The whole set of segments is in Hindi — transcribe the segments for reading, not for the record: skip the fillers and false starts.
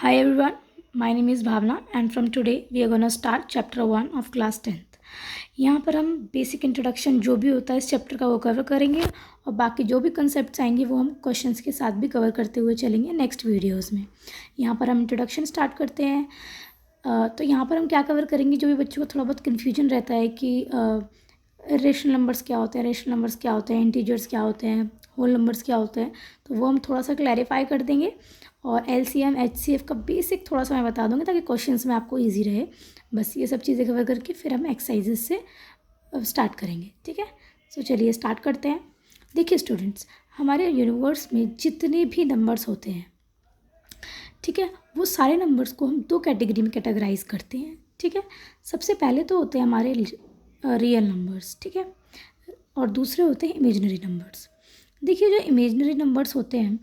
Hi everyone, my name is Bhavna and from today we are going to start chapter 1 of class 10th. यहाँ पर हम बेसिक इंट्रोडक्शन जो भी होता है इस चैप्टर का वो कवर करेंगे और बाकी जो भी कंसेप्ट्स आएंगे वो हम क्वेश्चंस के साथ भी कवर करते हुए चलेंगे नेक्स्ट वीडियोस में। यहाँ पर हम इंट्रोडक्शन स्टार्ट करते हैं। तो यहाँ पर हम क्या कवर करेंगे, जो भी बच्चों को थोड़ा बहुत कन्फ्यूजन रहता है कि रेशनल नंबर्स क्या होते हैं, रेशनल नंबर्स क्या होते हैं, इंटीजर्स क्या होते हैं, होल नंबर्स क्या होते हैं, तो वो हम थोड़ा सा क्लैरिफाई कर देंगे और एलसीएम एचसीएफ का बेसिक थोड़ा सा मैं बता दूंगी ताकि क्वेश्चंस में आपको इजी रहे। बस ये सब चीज़ें कवर करके फिर हम एक्सरसाइजेस से स्टार्ट करेंगे। ठीक है, तो चलिए स्टार्ट करते हैं। देखिए स्टूडेंट्स, हमारे यूनिवर्स में जितने भी नंबर्स होते हैं, ठीक है, वो सारे नंबर्स को हम दो कैटेगरी में कैटेगराइज करते हैं। ठीक है, सबसे पहले तो होते हैं हमारे रियल नंबर्स, ठीक है, और दूसरे होते हैं इमेजिनरी नंबर्स। देखिए जो इमेजिनरी नंबर्स होते हैं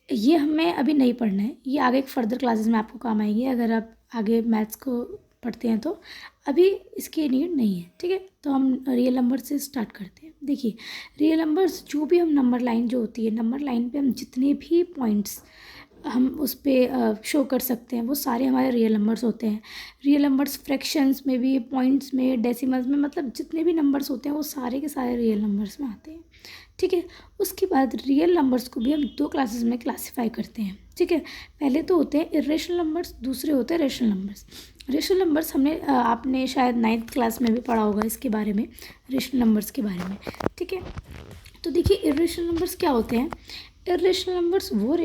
ये हमें अभी नहीं पढ़ना है, ये आगे एक फर्दर क्लासेस में आपको काम आएंगे अगर आप आगे मैथ्स को पढ़ते हैं, तो अभी इसकी नीड नहीं है। ठीक है, तो हम रियल नंबर से स्टार्ट करते हैं। देखिए रियल नंबर्स, जो भी हम नंबर लाइन जो होती है, नंबर लाइन पे हम जितने भी पॉइंट्स हम उस पर शो कर सकते हैं वो सारे हमारे रियल नंबर्स होते हैं। रियल नंबर्स फ्रैक्शंस में भी, पॉइंट्स में, डेसिमल्स में, मतलब जितने भी नंबर्स होते हैं वो सारे के सारे रियल नंबर्स में आते हैं। ठीक है, उसके बाद रियल नंबर्स को भी हम दो क्लासेस में क्लासीफाई करते हैं। ठीक है, पहले तो होते हैं इरेशनल नंबर्स, दूसरे होते हैं रेशनल नंबर्स। रेशनल नंबर्स हमने आपने शायद 9th क्लास में भी पढ़ा होगा इसके बारे में, रेशनल नंबर्स के बारे में। ठीक है, तो देखिए इरेशनल नंबर्स क्या होते हैं। इरेशनल नंबर्स वो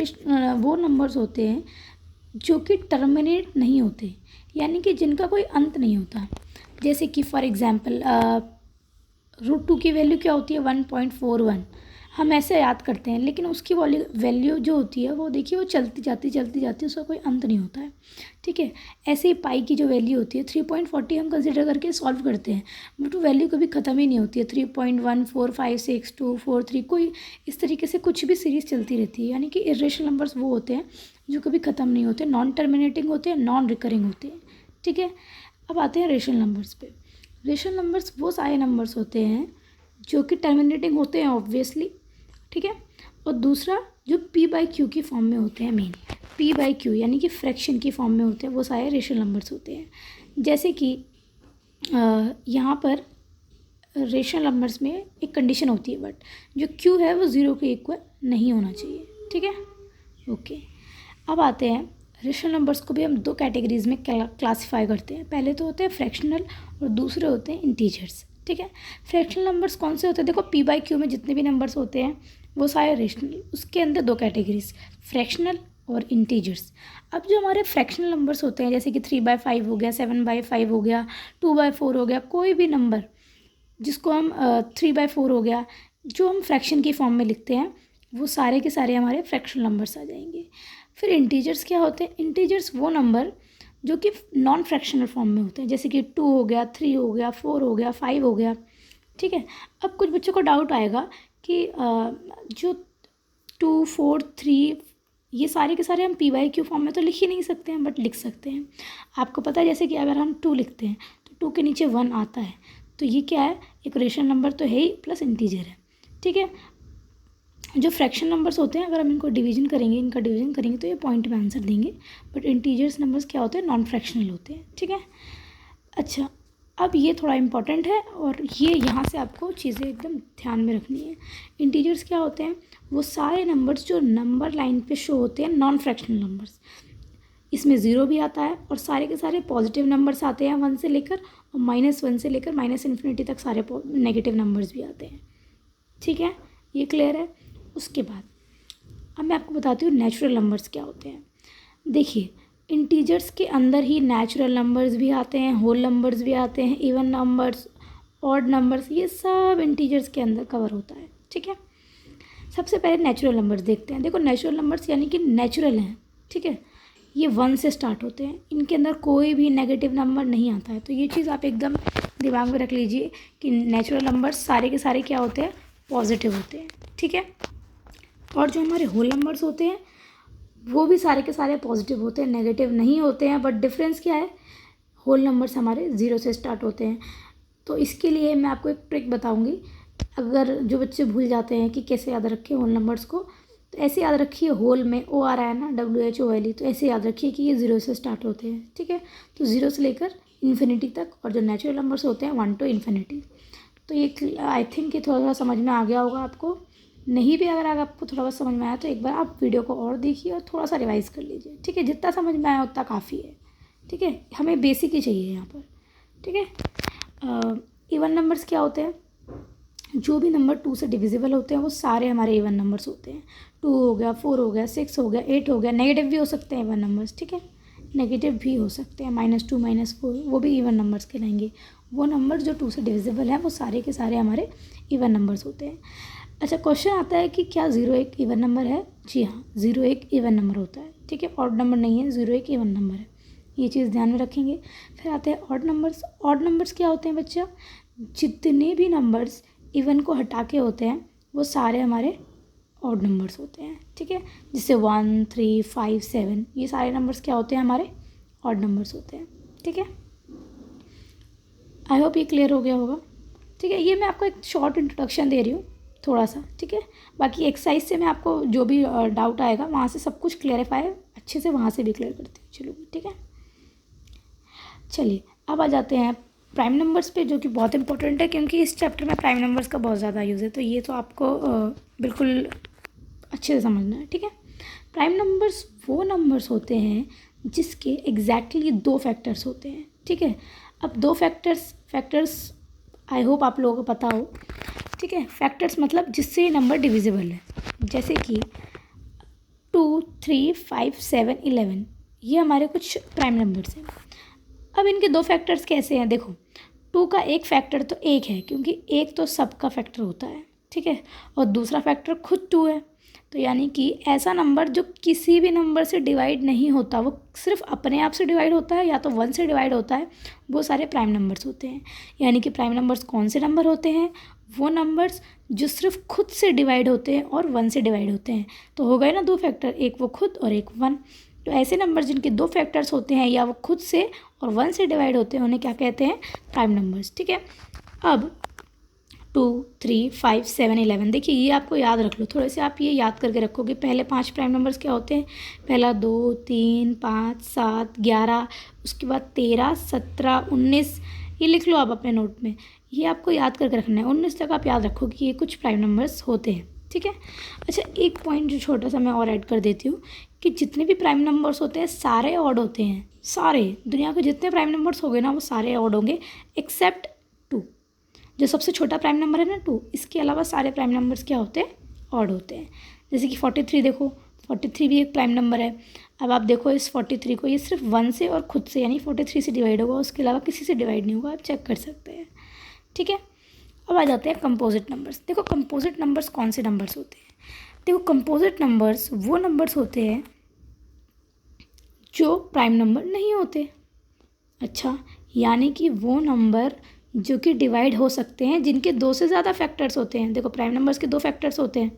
नंबर्स होते हैं जो कि टर्मिनेट नहीं होते, यानी कि जिनका कोई अंत नहीं होता। जैसे कि फॉर एग्जांपल √2 की वैल्यू क्या होती है, 1.41। हम ऐसे याद करते हैं, लेकिन उसकी वैल्यू जो होती है वो देखिए वो चलती जाती उसका कोई अंत नहीं होता है। ठीक है, ऐसे ही पाई की जो वैल्यू होती है 3.40 हम कंसिडर करके सॉल्व करते हैं, बट वो वैल्यू कभी ख़त्म ही नहीं होती है। 3.145624 कोई इस तरीके से कुछ भी सीरीज़ चलती रहती है। यानी कि इरेशनल नंबर्स वो होते हैं जो कभी ख़त्म नहीं होते, नॉन टर्मिनेटिंग होते हैं, नॉन रिकरिंग होते हैं। ठीक है, अब आते हैं रेशनल नंबर्स पे। रेशनल नंबर्स वो सारे नंबर्स होते हैं जो कि टर्मिनेटिंग होते हैं ऑब्वियसली। ठीक है, और दूसरा जो p/q की फॉर्म में होते हैं, मेन p/q यानी कि फ्रैक्शन की फॉर्म में होते हैं, वो सारे रेशनल नंबर्स होते हैं। जैसे कि यहाँ पर रेशनल नंबर्स में एक कंडीशन होती है, बट जो q है वो 0 के इक्वल नहीं होना चाहिए। ठीक है, ओके। अब आते हैं रेशनल नंबर्स को भी हम दो कैटेगरीज में क्लासीफाई करते हैं। पहले तो होते हैं फ्रैक्शनल और दूसरे होते हैं इंटीजर्स। ठीक है, फ्रैक्शनल नंबर्स कौन से होते हैं, देखो p/q में जितने भी नंबर्स होते हैं वो सारे रेशनल, उसके अंदर दो कैटेगरीज, फ्रैक्शनल और इंटीजर्स। अब जो हमारे फ्रैक्शनल नंबर्स होते हैं जैसे कि 3/5 हो गया, 7/5 हो गया, 2/4 हो गया, कोई भी नंबर जिसको हम 3/4 हो गया, जो हम फ्रैक्शन की फॉर्म में लिखते हैं वो सारे के सारे हमारे फ्रैक्शनल नंबर्स आ जाएंगे। फिर इंटीजर्स क्या होते हैं, इंटीजर्स वो नंबर जो कि नॉन फ्रैक्शनल फॉर्म में होते हैं, जैसे कि 2 हो गया, 3 हो गया, 4 हो गया, 5 हो गया। ठीक है, अब कुछ बच्चों को डाउट आएगा कि जो 2, 4, 3 ये सारे के सारे हम p/q फॉर्म में तो लिख ही नहीं सकते हैं, बट लिख सकते हैं। आपको पता है जैसे कि अगर हम 2 लिखते हैं तो 2 के नीचे 1 आता है, तो ये क्या है, एक रेशनल नंबर तो है ही प्लस इंटीजर है। ठीक है, जो फ्रैक्शन नंबर्स होते हैं अगर हम इनका डिवीजन करेंगे तो ये पॉइंट में आंसर देंगे, बट इंटीजर्स नंबर्स क्या होते हैं, नॉन फ्रैक्शनल होते हैं। ठीक है, अच्छा, अब ये थोड़ा इंपॉर्टेंट है और ये यहाँ से आपको चीज़ें एकदम ध्यान में रखनी है। इंटीजर्स क्या होते हैं, वो सारे नंबर्स जो नंबर लाइन पे शो होते हैं, नॉन फ्रैक्शनल नंबर्स। इसमें 0 भी आता है और सारे के सारे पॉजिटिव नंबर्स आते हैं 1 से लेकर, और -1 से लेकर -∞ तक सारे नेगेटिव नंबर्स भी आते हैं। ठीक है, ये क्लियर है। उसके बाद अब मैं आपको बताती हूँ नेचुरल नंबर्स क्या होते हैं। देखिए इंटीजर्स के अंदर ही नेचुरल नंबर्स भी आते हैं, होल नंबर्स भी आते हैं, इवन नंबर्स, ऑड नंबर्स, ये सब इंटीजर्स के अंदर कवर होता है। ठीक है, सबसे पहले नेचुरल नंबर्स देखते हैं। देखो नेचुरल नंबर्स यानी कि नेचुरल हैं। ठीक है, ये 1 से स्टार्ट होते हैं, इनके अंदर कोई भी नेगेटिव नंबर नहीं आता है। तो ये चीज़ आप एकदम दिमाग में रख लीजिए कि नेचुरल नंबर्स सारे के सारे क्या होते हैं, पॉजिटिव होते हैं। ठीक है, और जो हमारे होल नंबर्स होते हैं वो भी सारे के सारे पॉजिटिव होते हैं, नेगेटिव नहीं होते हैं। बट डिफरेंस क्या है, होल नंबर्स हमारे 0 से स्टार्ट होते हैं। तो इसके लिए मैं आपको एक ट्रिक बताऊंगी, अगर जो बच्चे भूल जाते हैं कि कैसे याद रखें होल नंबर्स को, तो ऐसे याद रखिए, होल में ओ आ रहा है ना, WHOLE, तो ऐसे याद रखिए कि ये 0 से स्टार्ट होते हैं, ठीक है। तो 0 से लेकर इन्फिनिटी तक, और जो नेचुरल नंबर्स होते हैं 1 to इन्फिनिटी। तो ये आई थिंक ये थोड़ा समझ में आ गया होगा आपको। नहीं भी अगर आपको थोड़ा बहुत समझ में आया तो एक बार आप वीडियो को और देखिए और थोड़ा सा रिवाइज कर लीजिए, ठीक है। जितना समझ में आया उतना काफ़ी है, ठीक है। हमें बेसिक ही चाहिए यहाँ पर, ठीक है। इवन नंबर्स क्या होते हैं? जो भी नंबर 2 से डिविजिबल होते हैं वो सारे हमारे इवन नंबर्स होते हैं। 2 हो गया, 4 हो गया, 6 हो गया, 8 हो गया। नेगेटिव भी हो सकते हैं इवन नंबर्स, ठीक है, नेगेटिव भी हो सकते हैं, -2 -4, वो भी इवन नंबर्स कहलाएंगे। वो नंबर जो 2 से डिविजिबल है वो सारे के सारे हमारे इवन नंबर्स होते हैं। अच्छा, क्वेश्चन आता है कि क्या 0 एक इवन नंबर है? जी हाँ, 0 एक इवन नंबर होता है, ठीक है। ऑड नंबर नहीं है, 0 एक इवन नंबर है, ये चीज़ ध्यान में रखेंगे। फिर आते हैं ऑड नंबर्स। ऑड नंबर्स क्या होते हैं बच्चा? जितने भी नंबर्स इवन को हटा के होते हैं वो सारे हमारे ऑड नंबर्स होते हैं, ठीक है। जैसे 1, 3, 5, 7, ये सारे नंबर्स क्या होते हैं? हमारे ऑड नंबर्स होते हैं, ठीक है। आई होप ये क्लियर हो गया होगा, ठीक है। ये मैं आपको एक शॉर्ट इंट्रोडक्शन दे रही हूँ थोड़ा सा, ठीक है। बाकी एक्सरसाइज से मैं आपको जो भी डाउट आएगा वहाँ से सब कुछ क्लियरिफाई अच्छे से वहाँ से भी क्लियर करती हूँ। चलो, ठीक है। चलिए अब आ जाते हैं प्राइम नंबर्स पे, जो कि बहुत इंपॉर्टेंट है क्योंकि इस चैप्टर में प्राइम नंबर्स का बहुत ज़्यादा यूज़ है, तो ये तो आपको बिल्कुल अच्छे से समझना है, ठीक है। प्राइम नंबर्स वो नंबर्स होते हैं जिसके एग्जैक्टली 2 फैक्टर्स होते हैं, ठीक है। अब 2 फैक्टर्स आई होप आप लोगों को पता हो, ठीक है। फैक्टर्स मतलब जिससे ये नंबर डिविजिबल है, जैसे कि 2, 3, 5, 7, 11, ये हमारे कुछ प्राइम नंबर्स हैं। अब इनके 2 फैक्टर्स कैसे हैं? देखो, 2 का एक फैक्टर तो 1 है क्योंकि 1 तो सबका फैक्टर होता है, ठीक है, और दूसरा फैक्टर खुद 2 है। तो यानी कि ऐसा नंबर जो किसी भी नंबर से डिवाइड नहीं होता, वो सिर्फ अपने आप से डिवाइड होता है या तो 1 से डिवाइड होता है, वो सारे प्राइम नंबर्स होते हैं। यानी कि प्राइम नंबर्स कौन से नंबर होते हैं? वो नंबर्स जो सिर्फ खुद से डिवाइड होते हैं और 1 से डिवाइड होते हैं। तो हो गए ना 2 फैक्टर, एक वो खुद और एक 1। तो ऐसे नंबर जिनके 2 फैक्टर्स होते हैं या वो खुद से और 1 से डिवाइड होते हैं उन्हें क्या कहते हैं? प्राइम नंबर्स, ठीक है। अब 2, 3, 5, 7, 11, देखिए ये आपको याद रख लो, थोड़े से आप ये याद करके रखोगे। पहले 5 प्राइम नंबर्स क्या होते हैं? पहला 2, 3, 5, 7, 11, उसके बाद 13, 17, 19, ये लिख लो आप अपने नोट में, ये आपको याद करके रखना है। 19 तक आप याद रखो कि ये कुछ प्राइम नंबर्स होते हैं, ठीक है। अच्छा, एक पॉइंट जो छोटा सा मैं और ऐड कर देती हूँ कि जितने भी प्राइम नंबर्स होते हैं सारे ऑड होते हैं, सारे दुनिया के जितने प्राइम नंबर्स हो गए ना वो सारे ऑड होंगे एक्सेप्ट 2, जो सबसे छोटा प्राइम नंबर है ना 2, इसके अलावा सारे प्राइम नंबर्स क्या होते हैं? ऑड होते हैं। जैसे कि 43 देखो, 43 भी एक प्राइम नंबर है। अब आप देखो इस 43 को, ये सिर्फ 1 से और खुद से यानी 43 से डिवाइड होगा, उसके अलावा किसी से डिवाइड नहीं होगा, आप चेक कर सकते हैं, ठीक है। अब आ जाते हैं कंपोजिट नंबर्स। देखो कंपोजिट नंबर्स कौन से नंबर्स होते हैं? देखो कंपोजिट नंबर्स वो नंबर्स होते हैं जो प्राइम नंबर नहीं होते। अच्छा, यानी कि वो नंबर जो कि डिवाइड हो सकते हैं जिनके 2 से ज़्यादा फैक्टर्स होते हैं। देखो प्राइम नंबर्स के 2 फैक्टर्स होते हैं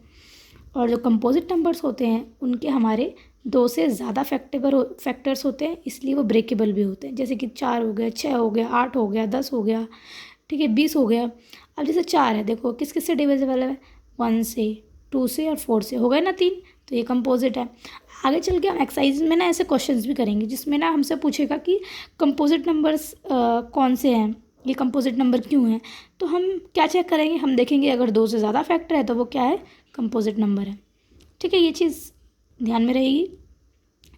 और जो कंपोजिट नंबर्स होते हैं उनके हमारे 2 से ज़्यादा फैक्टर्स होते हैं, इसलिए वो ब्रेकेबल भी होते हैं। जैसे कि 4 हो गया, 6 हो गया, 8 हो गया, 10 हो गया, ठीक है, 20 हो गया। अब जैसे 4 है, देखो किस किस से डिविजिबल है? 1 से, 2 से और 4 से, हो गए ना 3, तो ये कंपोजिट है। आगे चल के हम एक्सरसाइज में ना ऐसे क्वेश्चंस भी करेंगे जिसमें ना हमसे पूछेगा कि कंपोजिट नंबर्स कौन से हैं, ये कंपोजिट नंबर क्यों हैं। तो हम क्या चेक करेंगे? हम देखेंगे अगर 2 से ज़्यादा फैक्टर है तो वो क्या है? कंपोजिट नंबर है, ठीक है। ये चीज़ ध्यान में रहेगी।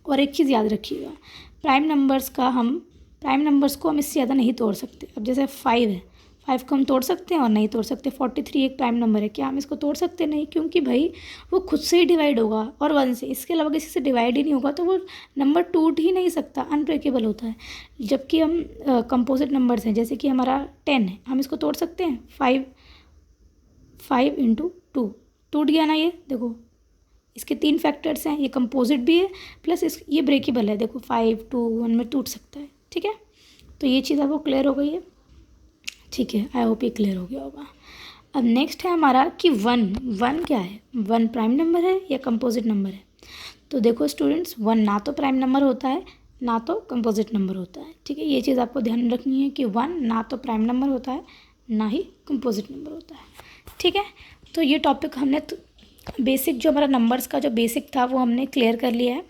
और एक चीज़ याद रखिएगा, प्राइम नंबर्स को हम इससे ज़्यादा नहीं तोड़ सकते। अब जैसे 5 है, 5 को हम तोड़ सकते हैं और नहीं तोड़ सकते। 43 एक प्राइम नंबर है, क्या हम इसको तोड़ सकते? नहीं, क्योंकि भाई वो खुद से ही डिवाइड होगा और 1 से, इसके अलावा किसी से डिवाइड ही नहीं होगा, तो वो नंबर टूट ही नहीं सकता, अनब्रेकेबल होता है। जबकि हम कंपोजिट नंबर्स हैं, जैसे कि हमारा 10 है, हम इसको तोड़ सकते हैं? 5 × 2 टूट गया ना, ये देखो इसके 3 फैक्टर्स हैं, ये कंपोजिट भी है प्लस ये ब्रेकेबल है। देखो 5, 2, 1 में टूट सकता है, ठीक है। तो ये चीज़ आपको क्लियर हो गई है, ठीक है। आई होप ये क्लियर हो गया होगा। अब नेक्स्ट है हमारा कि 1 क्या है? 1 प्राइम नंबर है या कंपोजिट नंबर है? तो देखो स्टूडेंट्स, 1 ना तो प्राइम नंबर होता है ना तो कंपोजिट नंबर होता है, ठीक है। ये चीज़ आपको ध्यान रखनी है कि 1 ना तो प्राइम नंबर होता है ना ही कंपोजिट नंबर होता है, ठीक है। तो ये टॉपिक हमने बेसिक जो हमारा नंबर्स का जो बेसिक था वो हमने क्लियर कर लिया है।